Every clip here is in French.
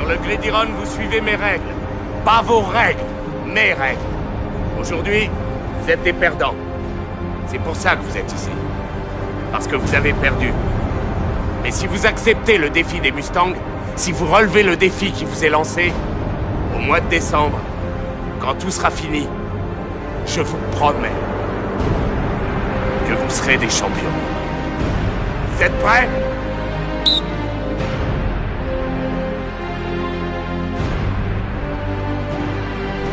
le Gridiron, vous suivez mes règles. Pas vos règles, mes règles. Aujourd'hui, vous êtes des perdants. C'est pour ça que vous êtes ici. Parce que vous avez perdu. Mais si vous acceptez le défi des Mustangs, si vous relevez le défi qui vous est lancé, au mois de décembre, quand tout sera fini, je vous promets que vous serez des champions. Vous êtes prêts?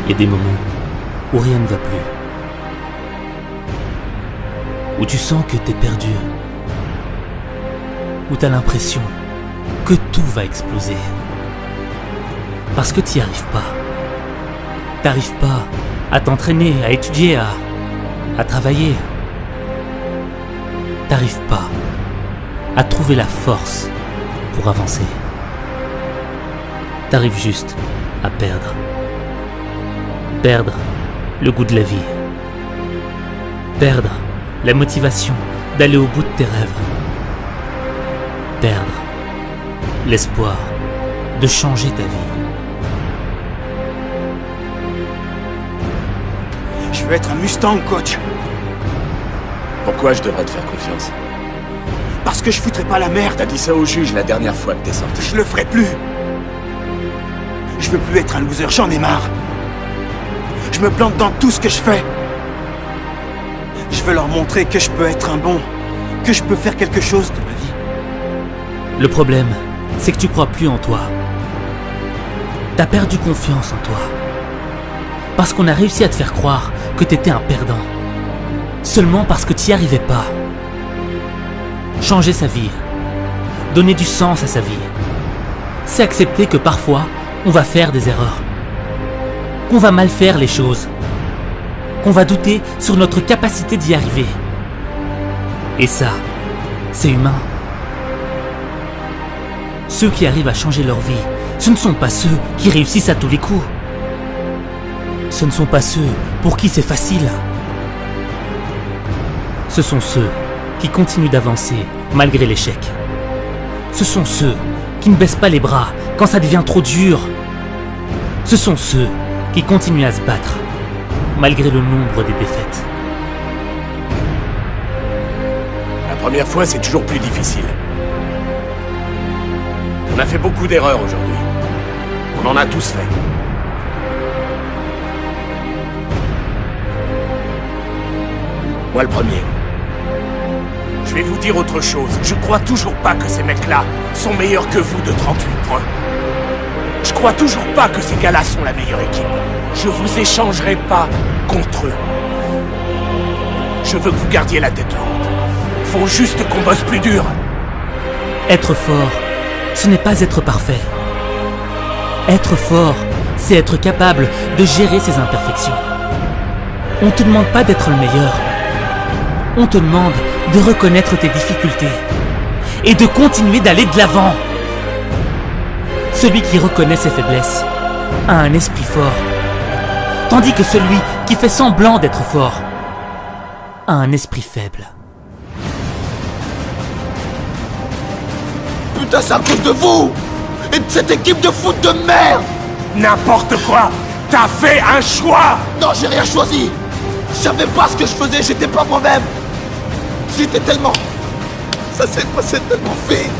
Il y a des moments où rien ne va plus. Où tu sens que t'es perdu. Où t'as l'impression que tout va exploser. Parce que t'y arrives pas. T'arrives pas à t'entraîner, à étudier, à travailler. T'arrives pas à trouver la force pour avancer. T'arrives juste à perdre. Perdre le goût de la vie. Perdre la motivation d'aller au bout de tes rêves. Perdre l'espoir de changer ta vie. Je veux être un Mustang, coach. Pourquoi je devrais te faire confiance? Parce que je foutrais pas la merde. T'as dit ça au juge la dernière fois que t'es sorti. Je le ferai plus. Je veux plus être un loser, j'en ai marre. Je me plante dans tout ce que je fais. Je veux leur montrer que je peux être un bon, que je peux faire quelque chose de ma vie. Le problème, c'est que tu crois plus en toi. T'as perdu confiance en toi. Parce qu'on a réussi à te faire croire que t'étais un perdant. Seulement parce que t'y arrivais pas. Changer sa vie. Donner du sens à sa vie. C'est accepter que parfois, on va faire des erreurs. Qu'on va mal faire les choses. Qu'on va douter sur notre capacité d'y arriver. Et ça, c'est humain. Ceux qui arrivent à changer leur vie, ce ne sont pas ceux qui réussissent à tous les coups. Ce ne sont pas ceux pour qui c'est facile. Ce sont ceux qui continuent d'avancer malgré l'échec. Ce sont ceux qui ne baissent pas les bras quand ça devient trop dur. Ce sont ceux qui continuent à se battre malgré le nombre des défaites. La première fois, c'est toujours plus difficile. On a fait beaucoup d'erreurs aujourd'hui. On en a tous fait. Moi le premier. Je vais vous dire autre chose. Je crois toujours pas que ces mecs-là sont meilleurs que vous de 38 points. Je crois toujours pas que ces gars-là sont la meilleure équipe. Je vous échangerai pas contre eux. Je veux que vous gardiez la tête haute. Faut juste qu'on bosse plus dur. Être fort, ce n'est pas être parfait. Être fort, c'est être capable de gérer ses imperfections. On te demande pas d'être le meilleur. On te demande de reconnaître tes difficultés et de continuer d'aller de l'avant. Celui qui reconnaît ses faiblesses a un esprit fort, tandis que celui qui fait semblant d'être fort a un esprit faible. Putain, c'est à cause de vous et de cette équipe de foot de merde. N'importe quoi. T'as fait un choix. Non, j'ai rien choisi. Je savais pas ce que je faisais, j'étais pas moi-même. J'étais tellement... Ça s'est passé tellement vite.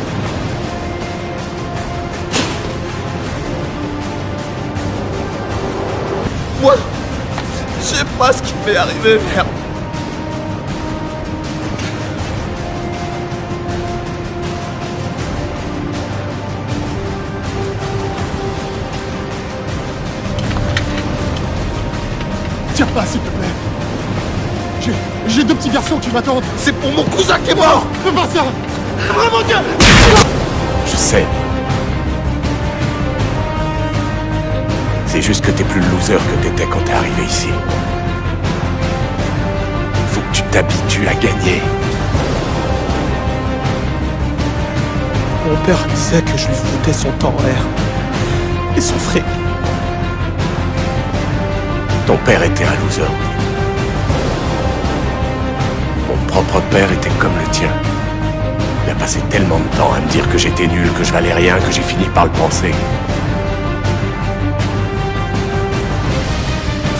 Moi, je sais pas ce qui m'est arrivé, merde. Tire pas, s'il te plaît. J'ai deux petits garçons qui m'attendent. C'est pour mon cousin qui est mort. Fais pas ça. Vraiment, Dieu. Je sais. C'est juste que t'es plus le loser que t'étais quand t'es arrivé ici. Faut que tu t'habitues à gagner. Mon père disait que je lui foutais son temps en l'air. Et son fric. Ton père était un loser. Mon propre père était comme le tien. Il a passé tellement de temps à me dire que j'étais nul, que je valais rien, que j'ai fini par le penser.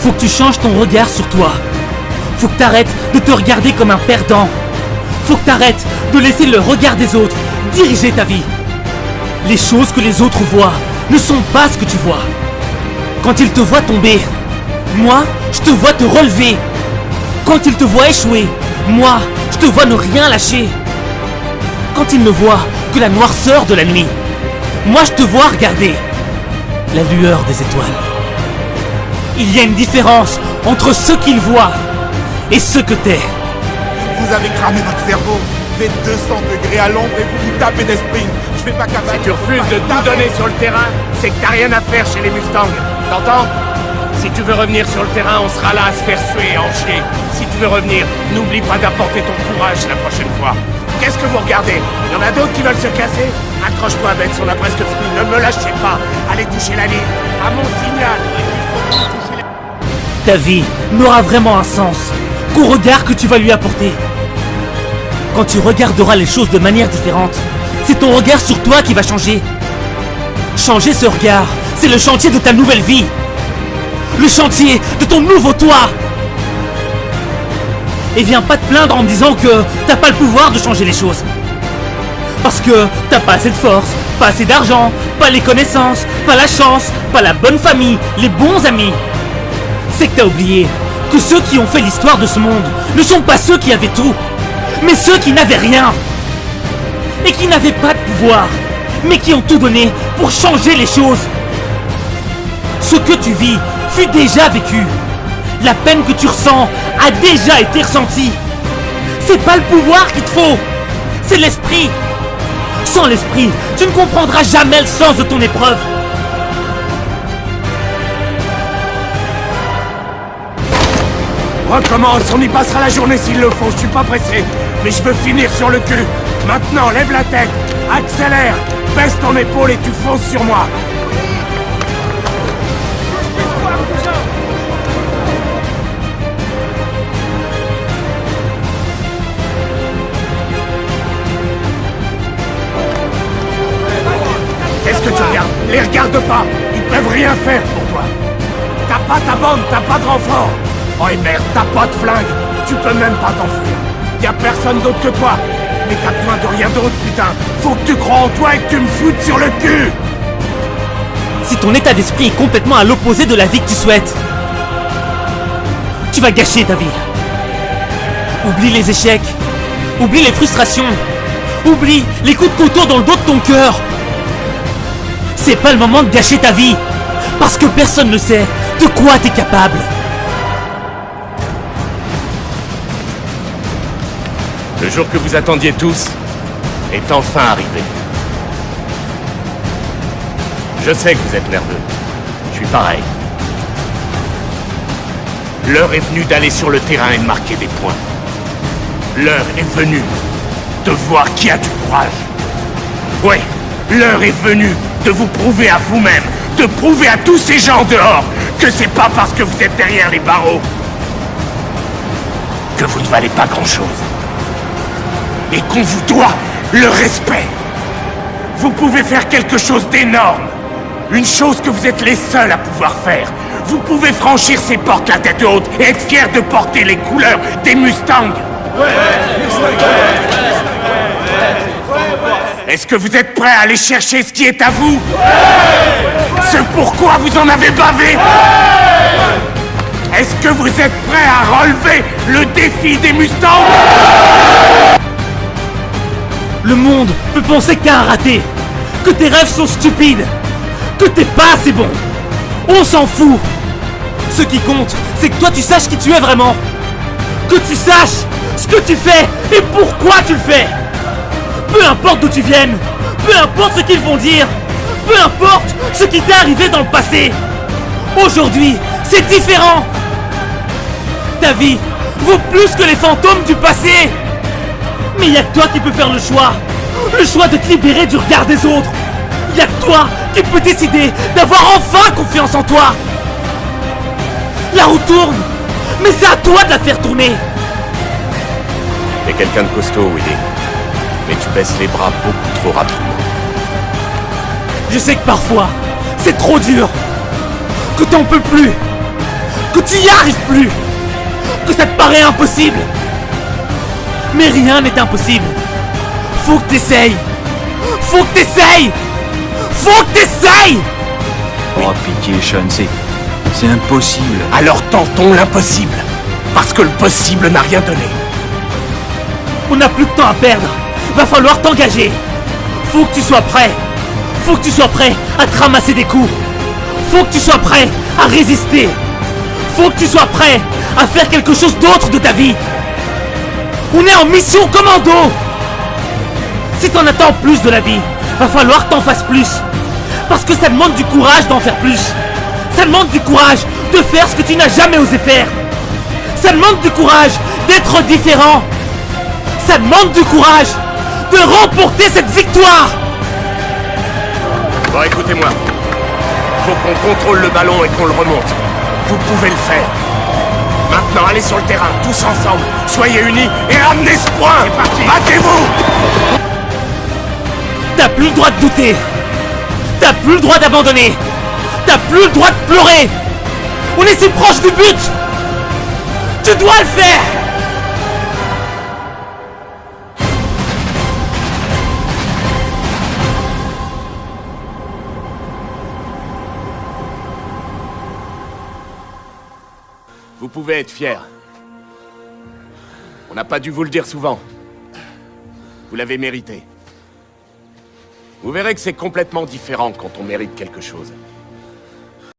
Faut que tu changes ton regard sur toi. Faut que t'arrêtes de te regarder comme un perdant. Faut que t'arrêtes de laisser le regard des autres diriger ta vie. Les choses que les autres voient ne sont pas ce que tu vois. Quand ils te voient tomber, moi, je te vois te relever. Quand ils te voient échouer, moi, je te vois ne rien lâcher. Quand ils ne voient que la noirceur de la nuit, moi, je te vois regarder la lueur des étoiles. Il y a une différence entre ce qu'ils voient et ce que t'es. Vous avez cramé votre cerveau. Faites 200 degrés à l'ombre et vous vous tapez des sprints. Je fais pas capable. Si tu refuses de tout donner sur le terrain, c'est que t'as rien à faire chez les Mustangs. T'entends? Si tu veux revenir sur le terrain, on sera là à se faire suer et en chier. Si tu veux revenir, n'oublie pas d'apporter ton courage la prochaine fois. Qu'est-ce que vous regardez? Il y en a d'autres qui veulent se casser? Accroche-toi, Benz, on a presque fini. Ne me lâchez pas. Allez toucher la ligne. À mon signal. Ta vie n'aura vraiment un sens qu'au regard que tu vas lui apporter. Quand tu regarderas les choses de manière différente, c'est ton regard sur toi qui va changer. Changer ce regard, c'est le chantier de ta nouvelle vie. Le chantier de ton nouveau toi. Et viens pas te plaindre en me disant que t'as pas le pouvoir de changer les choses. Parce que t'as pas assez de force, pas assez d'argent, pas les connaissances, pas la chance, pas la bonne famille, les bons amis. C'est que t'as oublié que ceux qui ont fait l'histoire de ce monde ne sont pas ceux qui avaient tout, mais ceux qui n'avaient rien. Et qui n'avaient pas de pouvoir, mais qui ont tout donné pour changer les choses. Ce que tu vis fut déjà vécu. La peine que tu ressens a déjà été ressentie. C'est pas le pouvoir qu'il te faut, c'est l'esprit. Sans l'esprit, tu ne comprendras jamais le sens de ton épreuve. Recommence, on y passera la journée s'il le faut, je suis pas pressé. Mais je veux finir sur le cul. Maintenant, lève la tête, accélère, baisse ton épaule et tu fonces sur moi. Qu'est-ce que tu regardes? Les regarde pas, ils peuvent rien faire pour toi. T'as pas ta bande, t'as pas de renfort. Oh et merde, t'as pas de flingue, tu peux même pas t'enfuir. Y'a personne d'autre que toi. Mais t'as besoin de rien d'autre, putain. Faut que tu crois en toi et que tu me foutes sur le cul. Si ton état d'esprit est complètement à l'opposé de la vie que tu souhaites, tu vas gâcher ta vie. Oublie les échecs, oublie les frustrations, oublie les coups de couteau dans le dos de ton cœur. C'est pas le moment de gâcher ta vie, parce que personne ne sait de quoi t'es capable. Le jour que vous attendiez tous est enfin arrivé. Je sais que vous êtes nerveux. Je suis pareil. L'heure est venue d'aller sur le terrain et de marquer des points. L'heure est venue de voir qui a du courage. Oui, l'heure est venue de vous prouver à vous-même, de prouver à tous ces gens dehors que c'est pas parce que vous êtes derrière les barreaux que vous ne valez pas grand-chose. Et qu'on vous doit le respect. Vous pouvez faire quelque chose d'énorme. Une chose que vous êtes les seuls à pouvoir faire. Vous pouvez franchir ces portes la tête haute et être fiers de porter les couleurs des Mustangs. Est-ce que vous êtes prêts à aller chercher ce qui est à vous? Ce pourquoi vous en avez bavé? Est-ce que vous êtes prêts à relever le défi des Mustangs? Le monde peut penser que t'es un raté, que tes rêves sont stupides, que t'es pas assez bon. On s'en fout. Ce qui compte, c'est que toi tu saches qui tu es vraiment. Que tu saches ce que tu fais et pourquoi tu le fais. Peu importe d'où tu viennes, peu importe ce qu'ils vont dire, peu importe ce qui t'est arrivé dans le passé. Aujourd'hui, c'est différent. Ta vie vaut plus que les fantômes du passé. Mais il y a que toi qui peux faire le choix de te libérer du regard des autres. Il y a que toi qui peux décider d'avoir enfin confiance en toi. La roue tourne, mais c'est à toi de la faire tourner. T'es quelqu'un de costaud, Willy. Mais tu baisses les bras beaucoup trop rapidement. Je sais que parfois, c'est trop dur, que t'en peux plus, que tu y arrives plus, que ça te paraît impossible. Mais rien n'est impossible. Faut que t'essayes. Faut que t'essayes. Faut que t'essayes. Oh pitié, Sean, c'est impossible. Alors tentons l'impossible. Parce que le possible n'a rien donné. On n'a plus de temps à perdre. Va falloir t'engager. Faut que tu sois prêt. Faut que tu sois prêt à te ramasser des coups. Faut que tu sois prêt à résister. Faut que tu sois prêt à faire quelque chose d'autre de ta vie. On est en mission commando. Si t'en attends plus de la vie, va falloir que t'en fasses plus. Parce que ça demande du courage d'en faire plus. Ça demande du courage de faire ce que tu n'as jamais osé faire. Ça demande du courage d'être différent. Ça demande du courage de remporter cette victoire. Bon, écoutez-moi. Faut qu'on contrôle le ballon et qu'on le remonte. Vous pouvez le faire. Maintenant, allez sur le terrain, tous ensemble. Soyez unis et ramenez ce point. C'est parti. Battez-vous. T'as plus le droit de douter. T'as plus le droit d'abandonner. T'as plus le droit de pleurer. On est si proche du but. Tu dois le faire. Vous pouvez être fiers. On n'a pas dû vous le dire souvent. Vous l'avez mérité. Vous verrez que c'est complètement différent quand on mérite quelque chose.